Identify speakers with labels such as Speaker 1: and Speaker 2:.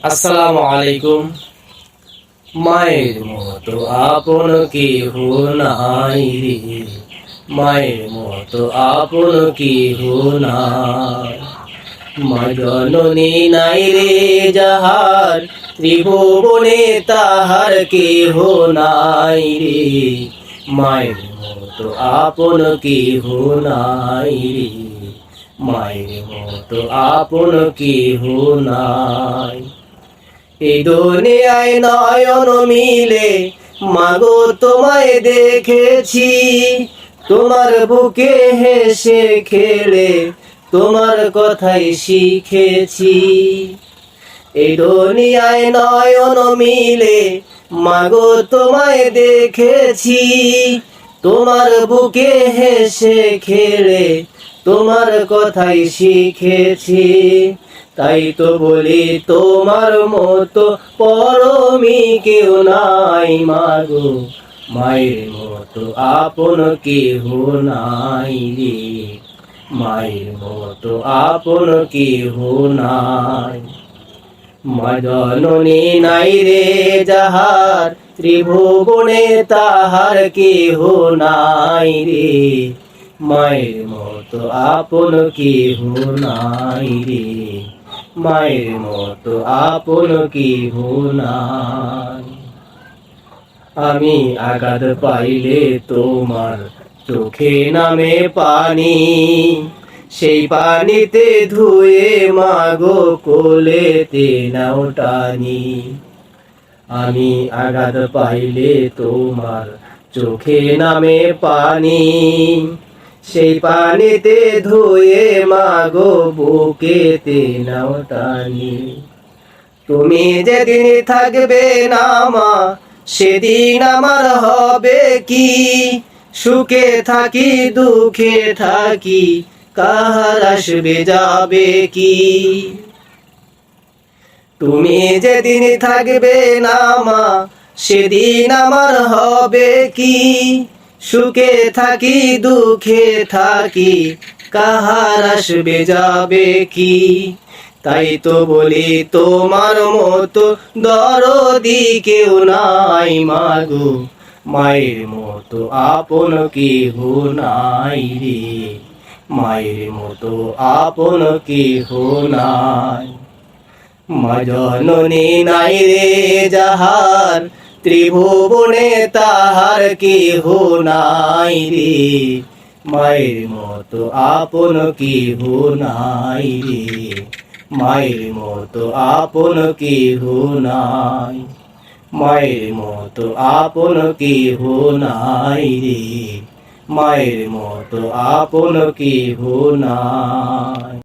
Speaker 1: আসসালামু আলাইকুম। মায়ের মতো আপন কেহ নাই রে, মায়ের মতো আপন কেহ নাই। মা জননী নাই রে যাহার, ত্রিভুবনে তাহার কেহ নাই রে। মায়ের মতো আপন কেহ নাই রে, মায়ের মতো আপন কেহ নাই। এই দুনিয়ায় নয়ন মিলে মাগো তোমায় দেখেছি, তোমার বুকে হেসে খেলে তোমার কথাই শিখেছি। এই দুনিয়ায় নয়ন মিলে মাগো তোমায় দেখেছি, তোমার বুকে হেসে খেলে তোমার কথাই শিখেছি। তাই তো বলি তোমার মতো পরমি কেউ নাই মাগো, মায়ের মতো আপন কেহ নাই রে, মায়ের মতো আপন কেহ নাই। মা জননী নাই রে যাহার, ত্রিভুবনে তাহার কেহ নাই রে। মায়ের মতো আপন কেহ নাই রে, মায়ের মতো আপন কেহ নাই। আমি আঘাত পাইলে তোমার চোখে নামে পানি, সেই পানিতে ধুয়ে মাগো কোলেতে নাও টানি। আমি আঘাত পাইলে তোমার চোখে নামে পানি, সেই পানিতে ধুয়ে মাগো বুকেতে নাও টানি। তুমি যেদিন থাকবে না মা, সেদিন আমার হবে কি? সুখে থাকি দুঃখে থাকি, কাহার আসবে যাবে কি? তুমি যেদিন থাকবে না মা, সেদিন আমার হবে কি? সুখে থাকি দুঃখে থাকি, কাহার আসবে যাবে কি? তাই তো বলি তোমার মতো দরদি কেউ নাই মাগো, মায়ের মতো আপন কেহ নাই রে, মায়ের মতো আপন কেহ নাই। মা জননী নাই রে যাহার, ত্রিভুবনে তাহার কেহ নাই রে। মায়ের মতো আপন কেহ নাই রে, মায়ের মতো আপন কেহ নাই। মায়ের মতো আপন কেহ নাই রে, মায়ের মতো আপন কেহ নাই।